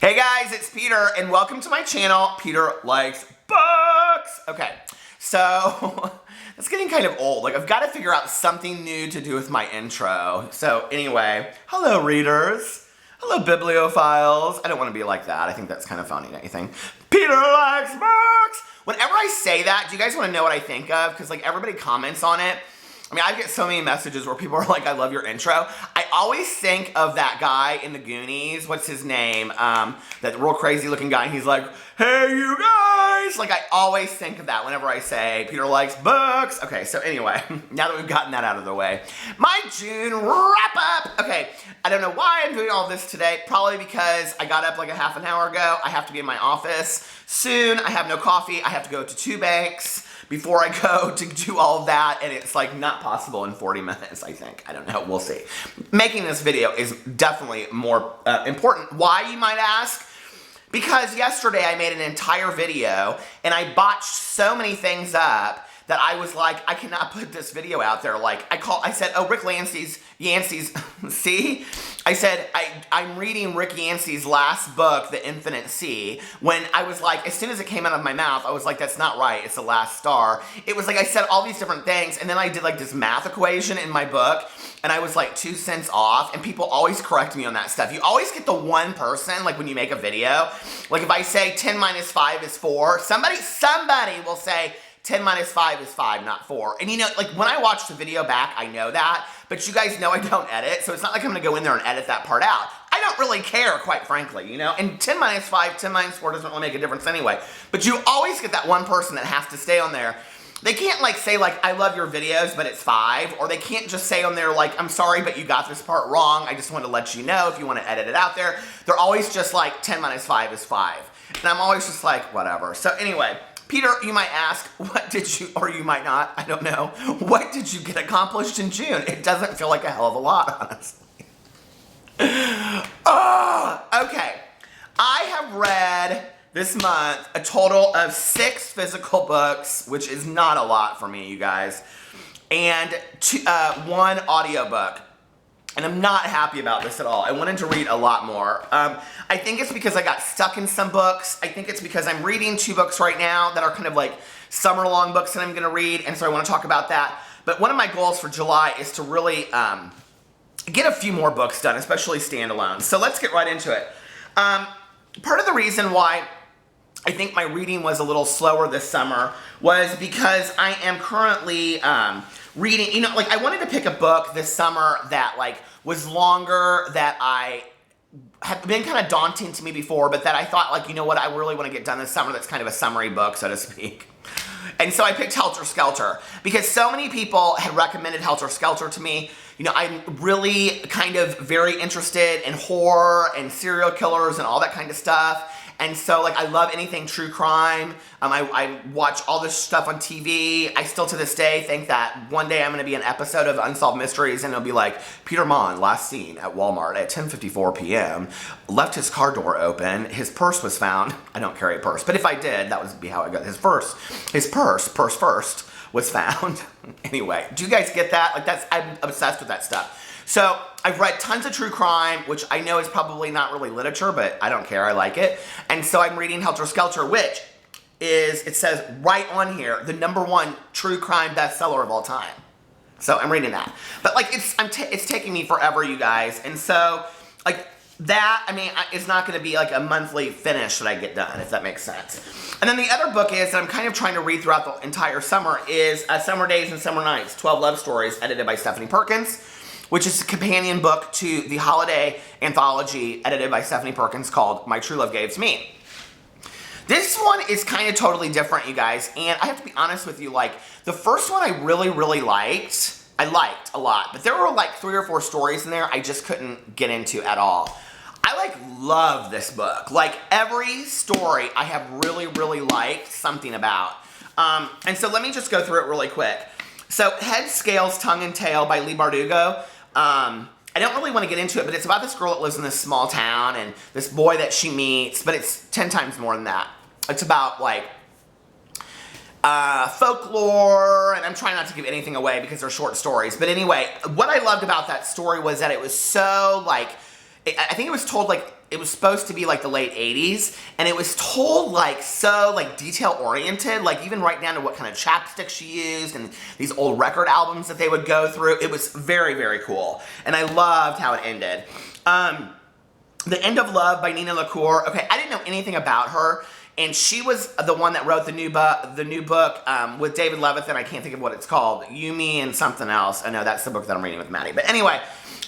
Hey guys, it's Peter, and welcome to my channel, Peter Likes Books. Okay, so it's getting kind of old. Like, I've got to figure out something new to do with my intro. So anyway, hello readers. Hello bibliophiles. I don't want to be like that. I think that's kind of funny, don't you think? Peter Likes Books. Whenever I say that, do you guys want to know what I think of? Because like everybody comments on it. I mean, I get so many messages where people are like, I love your intro. I always think of that guy in the Goonies. What's his name? That real crazy looking guy. He's like, hey, you guys. Like, I always think of that whenever I say Peter Likes Books. Okay, so anyway, now that we've gotten that out of the way, my June wrap up. Okay, I don't know why I'm doing all this today. Probably because I got up like a half an hour ago. I have to be in my office soon. I have no coffee. I have to go to 2 banks before I go to do all of that, and it's like not possible in 40 minutes, I think. I don't know, we'll see. Making this video is definitely more important. Why, you might ask? Because yesterday I made an entire video, and I botched so many things up that I was like, I cannot put this video out there. Like, I said, oh, Rick Yancey's, see? I said, I'm reading Rick Yancey's last book, The Infinite Sea, when I was like, as soon as it came out of my mouth, I was like, that's not right, it's The Last Star. It was like, I said all these different things, and then I did like this math equation in my book, and I was like 2 cents off, and people always correct me on that stuff. You always get the one person, like when you make a video, like if I say 10 minus 5 is 4, somebody will say, 10 minus 5 is 5, not 4. And you know, like when I watch the video back, I know that, but you guys know I don't edit, so it's not like I'm gonna go in there and edit that part out. I don't really care, quite frankly, you know? And 10 minus 5, 10 minus 4 doesn't really make a difference anyway. But you always get that one person that has to stay on there. They can't like say like, I love your videos, but it's 5, or they can't just say on there like, I'm sorry, but you got this part wrong. I just wanted to let you know if you want to edit it out there. They're always just like, 10 minus 5 is 5. And I'm always just like, whatever. So anyway, Peter, you might ask, what did you, or you might not, I don't know, what did you get accomplished in June? It doesn't feel like a hell of a lot, honestly. Oh, okay. I have read this month a total of 6 physical books, which is not a lot for me, you guys, and 1 audiobook. And I'm not happy about this at all. I wanted to read a lot more. I think it's because I got stuck in some books. I think it's because I'm reading 2 books right now that are kind of like summer-long books that I'm going to read, and so I want to talk about that. But one of my goals for July is to really get a few more books done, especially standalone. So let's get right into it. Part of the reason why I think my reading was a little slower this summer was because I am currently reading, you know, like I wanted to pick a book this summer that like was longer, that I had been kind of daunting to me before, but that I thought like, you know what, I really want to get done this summer that's kind of a summary book, so to speak. And so I picked Helter Skelter because so many people had recommended Helter Skelter to me. You know, I'm really kind of very interested in horror and serial killers and all that kind of stuff. And so, like, I love anything true crime. I watch all this stuff on TV. I still, to this day, think that one day I'm going to be an episode of Unsolved Mysteries, and it'll be like, Peter Mon, last seen at Walmart at 10:54 p.m., left his car door open, his purse was found. I don't carry a purse, but if I did, that would be how I got his purse. His purse first, was found. Anyway, do you guys get that? Like, I'm obsessed with that stuff. So I've read tons of true crime, which I know is probably not really literature, but I don't care, I like it. And so I'm reading Helter Skelter, which is, it says right on here, the #1 true crime bestseller of all time. So I'm reading that. But like, it's taking me forever, you guys. And so, like, that, I mean, it's not going to be like a monthly finish that I get done, if that makes sense. And then the other book is, that I'm kind of trying to read throughout the entire summer, is Summer Days and Summer Nights, 12 Love Stories, edited by Stephanie Perkins, which is a companion book to the holiday anthology edited by Stephanie Perkins called My True Love Gave to Me. This one is kind of totally different, you guys, and I have to be honest with you, like, the first one I really, really liked. I liked a lot, but there were like 3 or 4 stories in there I just couldn't get into at all. I like love this book. Like, every story I have really, really liked something about. And so let me just go through it really quick. So Head, Scales, Tongue, and Tail by Leigh Bardugo. I don't really want to get into it, but it's about this girl that lives in this small town and this boy that she meets, but it's 10 times more than that. It's about like folklore, and I'm trying not to give anything away because they're short stories. But anyway, what I loved about that story was that it was so like, I think it was told like it was supposed to be like the late 80s, and it was told like so like detail oriented, like even right down to what kind of chapstick she used and these old record albums that they would go through. It was very, very cool, and I loved how it ended. The End of Love by Nina LaCour. Okay, I didn't know anything about her, and she was the one that wrote the new book with David Levithan. I can't think of what it's called. You, Me, and something else. I know that's the book that I'm reading with Maddie. But anyway,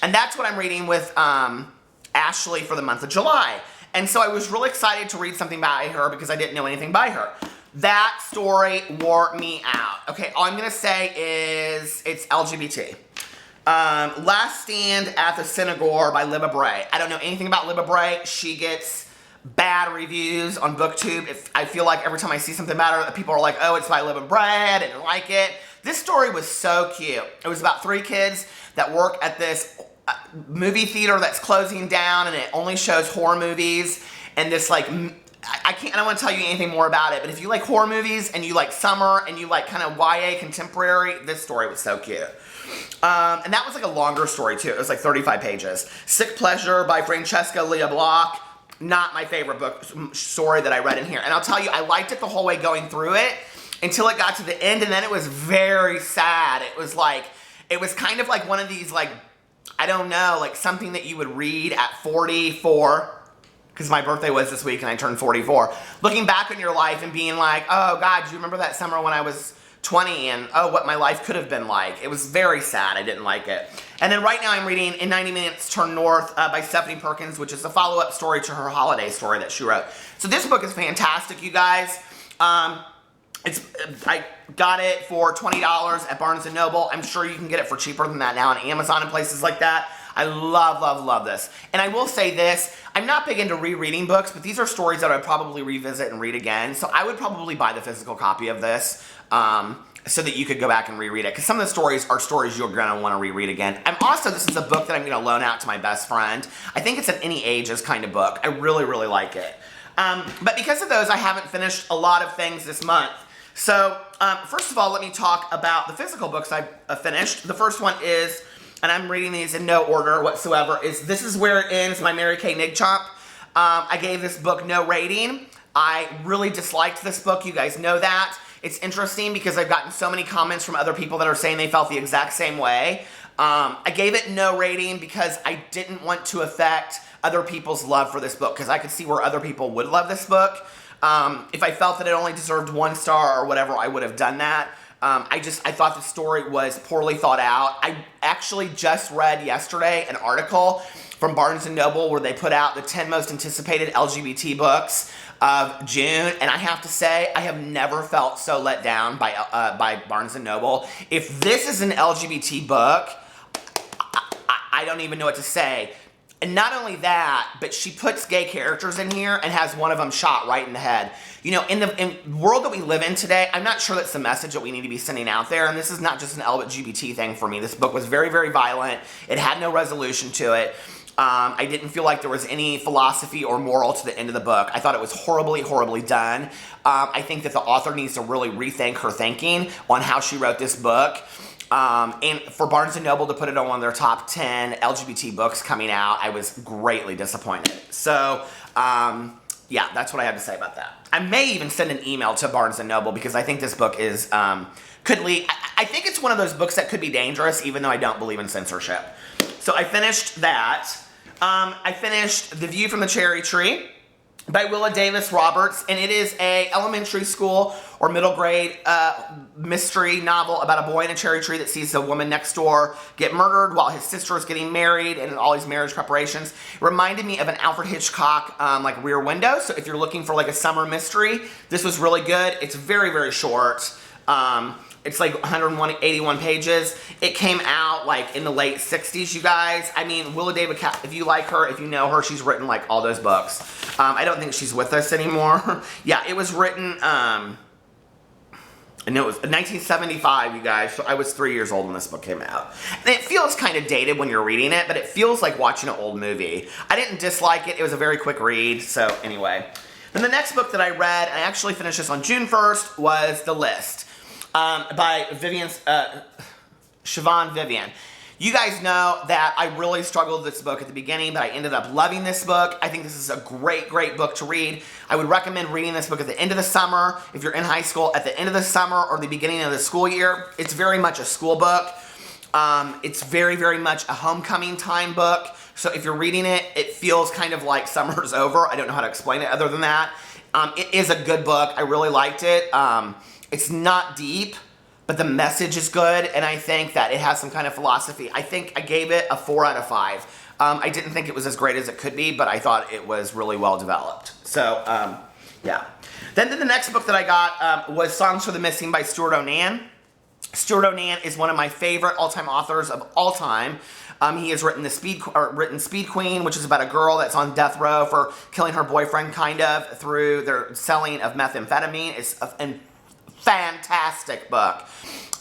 and that's what I'm reading with Ashley for the month of July. And so I was really excited to read something by her because I didn't know anything by her. That story wore me out. Okay, all I'm going to say is it's LGBT. Last Stand at the Synagogue by Libba Bray. I don't know anything about Libba Bray. She gets bad reviews on BookTube. I feel like every time I see something about her, people are like, oh, it's by Libba Bray, I didn't like it. This story was so cute. It was about 3 kids that work at this movie theater that's closing down, and it only shows horror movies, and this like, I don't want to tell you anything more about it, but if you like horror movies, and you like summer, and you like kind of YA contemporary, this story was so cute. And that was like a longer story too. It was like 35 pages. Sick Pleasure by Francesca Lia Block. Not my favorite book story that I read in here. And I'll tell you, I liked it the whole way going through it until it got to the end, and then it was very sad. It was kind of like one of these like, I don't know, like something that you would read at 44, because my birthday was this week and I turned 44. Looking back on your life and being like, oh God, do you remember that summer when I was 20 and oh, what my life could have been like. It was very sad. I didn't like it. And then right now I'm reading In 90 Minutes Turn North by Stephanie Perkins, which is a follow-up story to her holiday story that she wrote. So this book is fantastic, you guys. I got it for $20 at Barnes & Noble. I'm sure you can get it for cheaper than that now on Amazon and places like that. I love, love, love this. And I will say this, I'm not big into rereading books, but these are stories that I'd probably revisit and read again. So I would probably buy the physical copy of this so that you could go back and reread it. Because some of the stories are stories you're going to want to reread again. This is a book that I'm going to loan out to my best friend. I think it's an any ages kind of book. I really, really like it. But because of those, I haven't finished a lot of things this month. So first of all, let me talk about the physical books I finished. The first one is, and I'm reading these in no order whatsoever, is This Is Where It Ends by Mary Kay Nigchomp. I gave this book no rating. I really disliked this book. You guys know that. It's interesting because I've gotten so many comments from other people that are saying they felt the exact same way. I gave it no rating because I didn't want to affect other people's love for this book because I could see where other people would love this book. If I felt that it only deserved 1 star or whatever, I would have done that. I thought the story was poorly thought out. I actually just read yesterday an article from Barnes & Noble where they put out the 10 most anticipated LGBT books of June, and I have to say, I have never felt so let down by Barnes & Noble. If this is an LGBT book, I don't even know what to say. And not only that, but she puts gay characters in here and has one of them shot right in the head. You know, in the world that we live in today, I'm not sure that's the message that we need to be sending out there. And this is not just an LGBT thing for me. This book was very, very violent. It had no resolution to it. I didn't feel like there was any philosophy or moral to the end of the book. I thought it was horribly, horribly done. I think that the author needs to really rethink her thinking on how she wrote this book. And for Barnes & Noble to put it on one of their top 10 LGBT books coming out, I was greatly disappointed. So, yeah, that's what I have to say about that. I may even send an email to Barnes & Noble because I think this book is, could lead, I think it's one of those books that could be dangerous even though I don't believe in censorship. So I finished that. I finished The View from the Cherry Tree by Willa Davis Roberts, and it is a elementary school or middle grade mystery novel about a boy in a cherry tree that sees the woman next door get murdered while his sister is getting married and all these marriage preparations. It reminded me of an Alfred Hitchcock like Rear Window, so if you're looking for like a summer mystery, this was really good. It's very, very short. It's like 181 pages. It came out like in the late 60s, you guys. I mean, Willa Davis, if you like her, if you know her, she's written like all those books. I don't think she's with us anymore. Yeah, it was written, and it was 1975, you guys. So I was 3 years old when this book came out. And it feels kind of dated when you're reading it, but it feels like watching an old movie. I didn't dislike it. It was a very quick read. So anyway. Then the next book that I read, and I actually finished this on June 1st, was The List. By Siobhan Vivian. You guys know that I really struggled with this book at the beginning, but I ended up loving this book. I think this is a great, great book to read. I would recommend reading this book at the end of the summer. If you're in high school, at the end of the summer or the beginning of the school year. It's very much a school book. It's very, very much a homecoming time book. So if you're reading it, it feels kind of like summer's over. I don't know how to explain it other than that. It is a good book. I really liked it. It's not deep, but the message is good, and I think that it has some kind of philosophy. I think I gave it a 4 out of 5. I didn't think it was as great as it could be, but I thought it was really well developed. So, yeah. Then the next book that I got was Songs for the Missing by Stuart Onan. Stuart Onan is one of my favorite all-time authors of all time. He has written Speed Queen, which is about a girl that's on death row for killing her boyfriend, kind of, through their selling of methamphetamine. It's a fantastic book.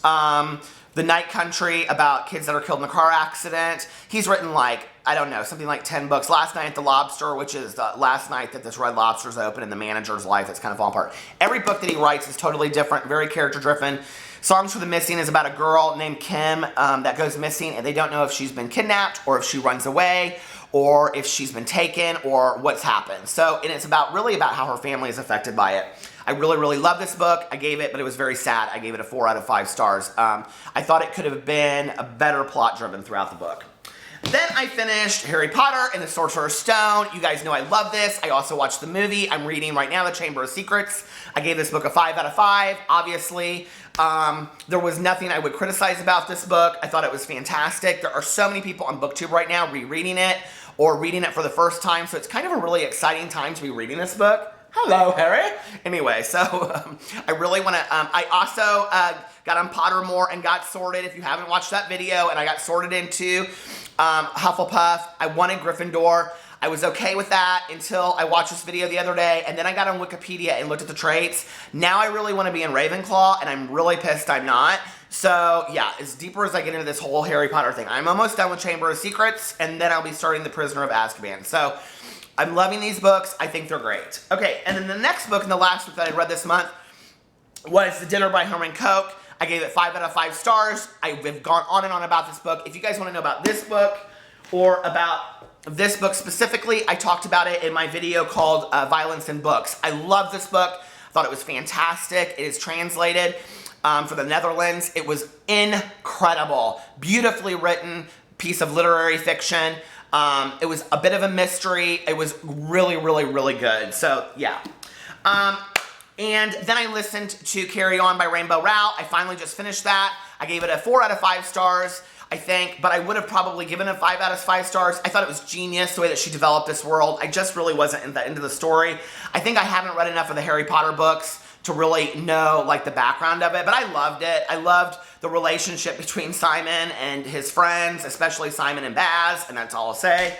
The Night Country, about kids that are killed in a car accident. He's written like, I don't know, something like 10 books. Last Night at the Lobster, which is the last night that this Red Lobster's open in the manager's life that's kind of falling apart. Every book that he writes is totally different, very character-driven. Songs for the Missing is about a girl named Kim that goes missing, and they don't know if she's been kidnapped or if she runs away or if she's been taken or what's happened. So, and it's really about how her family is affected by it. I really, really love this book. I gave it, but it was very sad. I gave it a 4 out of 5 stars. I thought it could have been a better plot driven throughout the book. Then I finished Harry Potter and the Sorcerer's Stone. You guys know I love this. I also watched the movie. I'm reading right now The Chamber of Secrets. I gave this book a 5 out of 5, obviously. There was nothing I would criticize about this book. I thought it was fantastic. There are so many people on BookTube right now rereading it or reading it for the first time, so it's kind of a really exciting time to be reading this book. Hello, Harry. Anyway, so I really want to, I also got on Pottermore and got sorted, if you haven't watched that video, and I got sorted into Hufflepuff. I wanted Gryffindor. I was okay with that until I watched this video the other day, and then I got on Wikipedia and looked at the traits. Now I really want to be in Ravenclaw, and I'm really pissed I'm not. So, yeah, as deeper as I get into this whole Harry Potter thing, I'm almost done with Chamber of Secrets, and then I'll be starting The Prisoner of Azkaban. So, I'm loving these books. I think they're great. Okay, and then the next book and the last book that I read this month was The Dinner by Herman Koch. I gave it 5 out of 5 stars. I've gone on and on about this book. If you guys want to know about this book or about this book specifically, I talked about it in my video called Violence in Books. I love this book. I thought it was fantastic. It is translated for the Netherlands. It was incredible. Beautifully written piece of literary fiction. It was a bit of a mystery. It was really, really, really good. So, yeah. And then I listened to Carry On by Rainbow Rowell. I finally just finished that. I gave it a 4 out of 5 stars, I think, but I would have probably given it 5 out of 5 stars. I thought it was genius the way that she developed this world. I just really wasn't into the story. I think I haven't read enough of the Harry Potter books to really know, like, the background of it, but I loved it. I loved the relationship between Simon and his friends, especially Simon and Baz, and that's all I'll say.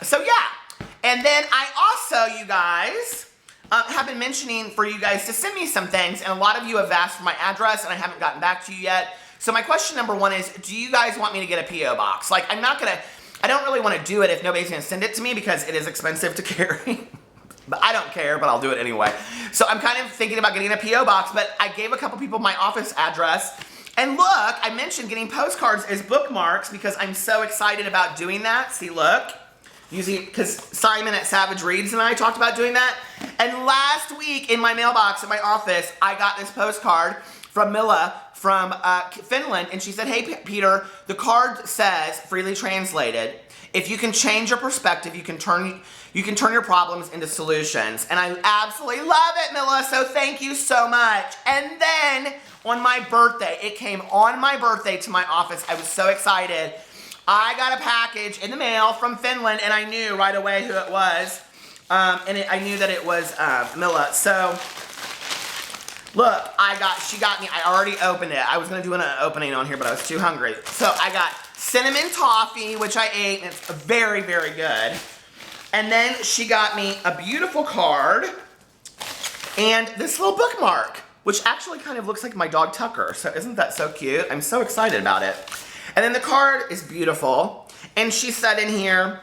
So, yeah. And then I also, you guys, have been mentioning for you guys to send me some things, and a lot of you have asked for my address, and I haven't gotten back to you yet. So my question number 1 is, do you guys want me to get a P.O. box? Like, I don't really want to do it if nobody's going to send it to me because it is expensive to carry. But I don't care, but I'll do it anyway. So I'm kind of thinking about getting a P.O. box, but I gave a couple people my office address. And look, I mentioned getting postcards as bookmarks because I'm so excited about doing that. See, look. Because Simon at Savage Reads and I talked about doing that. And last week in my mailbox at my office, I got this postcard from Milla from Finland. And she said, hey, Peter, the card says, freely translated, if you can change your perspective, you can turn your problems into solutions. And I absolutely love it, Milla, so thank you so much. And then on my birthday, it came on my birthday to my office. I was so excited. I got a package in the mail from Finland, and I knew right away who it was. I knew that it was Milla. So, look, she got me, I already opened it. I was going to do an opening on here, but I was too hungry. So, I got cinnamon toffee, which I ate, and it's very, very good. And then she got me a beautiful card and this little bookmark, which actually kind of looks like my dog Tucker. So isn't that so cute? I'm so excited about it. And then the card is beautiful. And she said in here,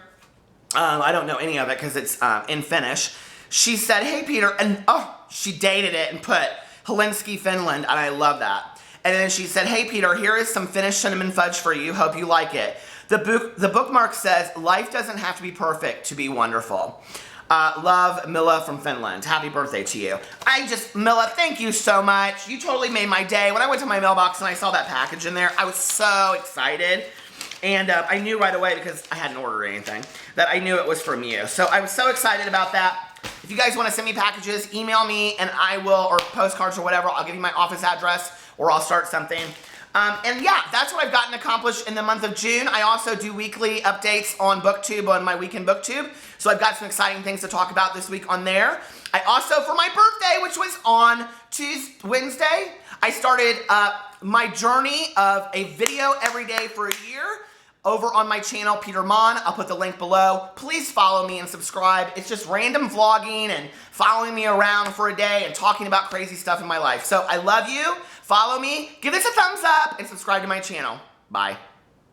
I don't know any of it because it's in Finnish. She said, hey, Peter, and she dated it and put Helsinki, Finland, and I love that. And then she said, hey, Peter, here is some finished cinnamon fudge for you. Hope you like it. The bookmark says, life doesn't have to be perfect to be wonderful. Love, Milla from Finland. Happy birthday to you. Milla, thank you so much. You totally made my day. When I went to my mailbox and I saw that package in there, I was so excited. And I knew right away, because I hadn't ordered anything, that I knew it was from you. So I was so excited about that. If you guys want to send me packages, email me and I will, or postcards or whatever, I'll give you my office address or I'll start something. And yeah, that's what I've gotten accomplished in the month of June. I also do weekly updates on BookTube, on my weekend BookTube. So I've got some exciting things to talk about this week on there. I also, for my birthday, which was on Wednesday, I started my journey of a video every day for a year over on my channel, Peter Mon. I'll put the link below. Please follow me and subscribe. It's just random vlogging and following me around for a day and talking about crazy stuff in my life. So I love you. Follow me, give this a thumbs up, and subscribe to my channel. Bye.